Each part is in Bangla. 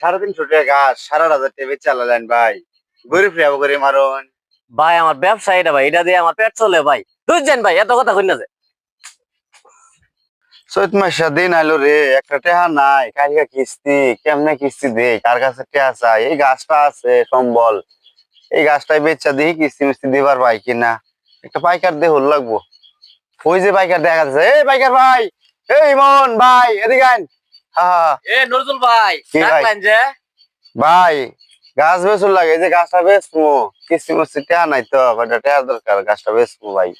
350 টাকা গাছ 7,500 টাকা বেচে চালালেন ভাই। গরিব রে করে মারুন। ভাই আমার ব্যবসা এটা ভাই, এটা দিয়ে আমার পেট চলে ভাই। বুঝছেন ভাই, এত কথা কই না যে। চৈত মাসে দিন আইলো রে, একটা টেহা নাই, কালকে কিস্তি, কেমনে কিস্তি দে, কার কাছে টেহা চাই, এই গাছটা আছে সম্বল, এই গাছটাই বেচা দিই কিস্তি মিস্তি দিবার ভাই কিনা, একটা পাইকার দিয়ে হল লাগবো। ওই যে পাইকার দেখা যাচ্ছে, এই পাইকার ভাই, এই ইমন ভাই এদিকে আইন। হ্যাঁ এ নজরুল ভাই, কি ভাই? ডাকলেন যে? ভাই গাছ বেচুর লাগে, এই যে গাছটা বেচবো, কিস্তি মিস্তি টেহা নাই তো, কয়টা টেহার দরকার, গাছটা বেচবো ভাই।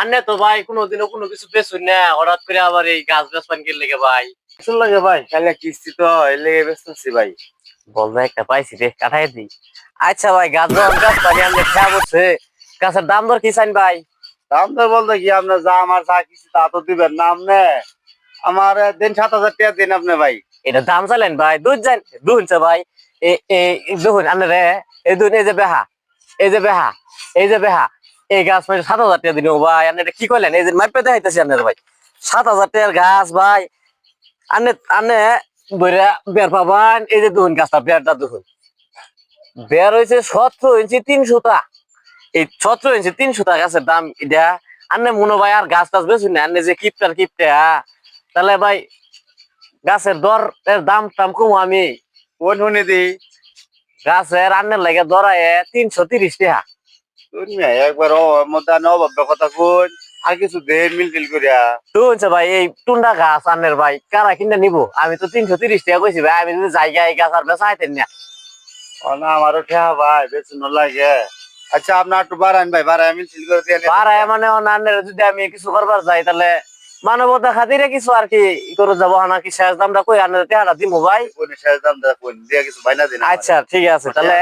আনে তো ভাই কোনোদিনও কোনো কিছু বেচুন না, হঠাৎ করে আবার এই গাছ বেচপান কি লেগে ভাই? বেচুর লাগে ভাই, কালকে কিস্তি তো এর লেগে বেচতেছি ভাই। বলতে একটা পাইছি রে, কাটাই দি। আচ্ছা ভাই, গাছ যখন গাছ পানি আনলে খেয়া বলছে, গাছের দাম দর কি চাইন ভাই? দাম তো বলতে কি, আপনার যা আমার যা কিছু তা তো দিবেন না আপনি, আমার দিন 7,000 টাকা দিন আপনি ভাই। এটা দাম চাইলেন ভাই, দুধ যান দুনছে ভাই। দুন আনে রে, এই দুন, এই যে বেহা, এই যে বেহা, এই যে বেহা, এই গাছ মানে 7,000 টাকা দিন ভাই। আপনি এটা কি করলেন? এই যে মাইপে দেখাইতেছি আপনার ভাই, 7,000 টাকার গাছ ভাই। আনে আনে বইরা বের পাবান, এই যে দুন গাছটা বেরটা দেখুন, বের হয়েছে 17 ইঞ্চি 300 টা। এই 17 ইঞ্চি 300 টা গাছের দাম এটা। আনে মনে ভাই আর গাছ টাছ বেশুন না, আনে যে কিপটার কিপটা, তাহলে ভাই গাছের দর এর দাম টাম কম আমি কোন শুনে দি গাছের আন্নের লাগে দরায় 330 টাকা। তুমি একবার ও মধ্যে অভাব কথা কোন, আর কিছু দেন মিল টিল করিয়া। শুনছে ভাই, এই টুন্ডা গাছ আন্নের ভাই কারা কিনে নিবো? আমি তো 330 টাকা কইছি ভাই, আমি যদি জায়গা এই গাছ আর বেচাইতেন না। ও না, আমারও ঠেয়া ভাই বেচুন লাগে। আচ্ছা আপনার একটু বাড়ান ভাই, বাড়ায় মিল টিল করে দিয়ে পাড়ায় মানে আন্নের যদি আমি কিছু করবার যাই, তাহলে মানবতা খাতিরে কিছু আর কি করে যাবো, নাকি শেষ দামটা কই আন্নের টাকাটা দিমু ভাই। কোন শেষ দাম দা কোন দিয়ে কিছু বাইনা দিন। আচ্ছা ঠিক আছে, তাহলে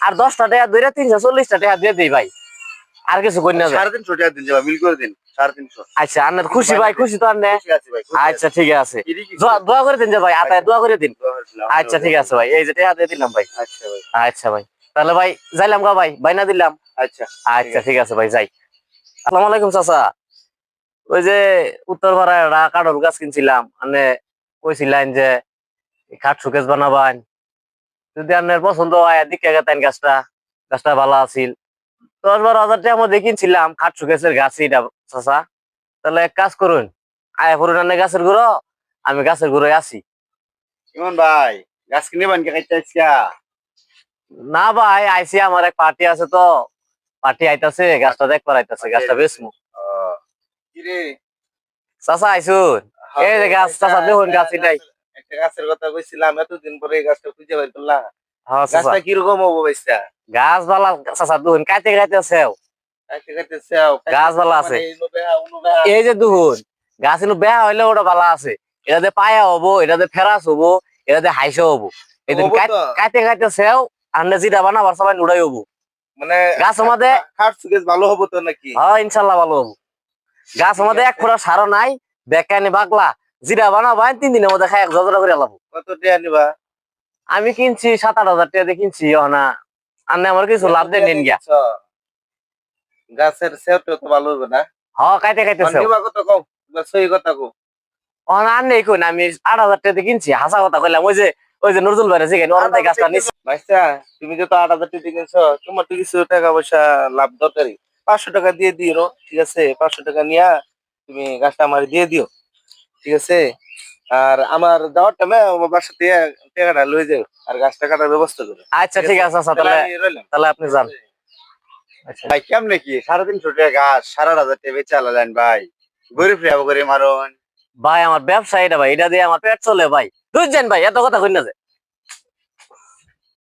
আর 10টা টাকা ধরে 340 টাকা দিয়ে দিই ভাই, আর কিছু কই না যায়। 350 টাকা দিন যাবা, মিল করে দিন 350। আচ্ছা আন্নের খুশি ভাই, খুশি তো আন্নে? ঠিক আছে ভাই, আচ্ছা ঠিক আছে, দোয়া করে দিন যে ভাই, আতায় দোয়া করে দিন। আচ্ছা ঠিক আছে ভাই, এই যে টাকা দিয়ে দিলাম ভাই। আচ্ছা ভাই। আচ্ছা ভাই, তাহলে ভাই যাইলাম গা ভাই, বাইনা দিলাম। আচ্ছা আচ্ছা ঠিক আছে ভাই, যাই। আসসালামু আলাইকুম চাচা। ওই যে উত্তরপাড়ায় একটা কাঁঠাল গাছ কিনছিলাম, মানে কইছিলেন যে খাট শোকেস বানাবান, যদি আপনার পছন্দ হয় দিকে গেতেন গাছটা, গাছটা ভালো আছিল। 10-12 হাজার টাকার মধ্যে কিনছিলাম খাট শোকেসের গাছ এটা চাচা। তাহলে এক কাজ করুন, আয় করুন আনে গাছের গুঁড়ো, আমি গাছের গুঁড়োয় আছি। ইমন ভাই গাছ কিনে বান কে খাইতে আইছা? না ভাই, আইসি আমার এক পার্টি আছে তো, পার্টি আইতাছে, গাছটা দেখবার আইতাছে, গাছটা বেচমু। কি রে? চাচা আইসুন, এই যে গাছ চাচা দেখুন, গাছ এটাই। একটা গাছের কথা কইছিলাম, এতদিন পরে এই গাছটা খুঁজে বের করলা। হ্যাঁ চাচা, গাছটা কিরকম হবো ভাইসা? গাছ বালা চাচা দেখুন, কাইতে কাইতেছে, খাইতে খাইতে চাও গাছ ভালো আছে। ইনো বেহা উনো বেহা। এই যে দেখুন, গাছ কিন্তু বেহা হইলে ওটা ভালো আছে, এটাতে পায়া হবো, এটাতে ফেরাস হবো, এটাতে হাইসা হবো। এই দিন হবো তো। কাইতে কাইতেছেও, আন্নে যেটা বানাবার সবাই উড়াই হবো। মানে গাছ আমাদের খাট সুকেস ভালো হবো তো নাকি? হ্যাঁ ইনশাল্লাহ ভালো হবো। গাছ আমাদের এক ফোঁটা সারও নাই, বেকানি বাগলা, যেটা বানাবাই 3 দিনের মধ্যে খাই এক জজরা করে লাভ। কত টাকা নিবা? আমি কিনছি 7-8 হাজার টাকা দিয়ে কিনছি, না আন্নে আমার কিছু লাভ দেন নিন গিয়া। গাছের সেওটা তো ভালো হবে না। হ্যাঁ কাইতে কাইতেছে, নিবা কত কও, সই কথা কও। আন্নে কই না, আমি 8 হাজার টাকা দিয়ে কিনছি, হাসা কথা কইলাম। ওই যে নজরুল ভাইরা জিগাই অরন্তাই গাছটা নিচ্ছি। ভাইসা তুমি যত 8,000 টাকা কিনছো, তোমার তো কিছু টাকা পয়সা লাভ দরকারি। 500 টাকা দিয়ে দিও, ঠিক আছে? 500 টাকা নিয়া তুমি গাছটা আমার দিয়ে দিও, ঠিক আছে? আর আমার যাওয়ার টাইমে আমার বাসা থেকে টাকাটা লয়ে যাও, আর গাছটা কাটার ব্যবস্থা করো। আচ্ছা ঠিক আছে আচ্ছা, তাহলে আমি রইলাম। তাহলে আপনি যান। আচ্ছা ভাই কেমনে কি 350 টাকা গাছ 7,500 টাকা বেচে চালালেন ভাই, গরিব রে করে মারুন। ভাই আমার ব্যবসা এটা ভাই, এটা দিয়ে আমার পেট চলে ভাই। বুঝছেন ভাই, এত কথা কই না যে।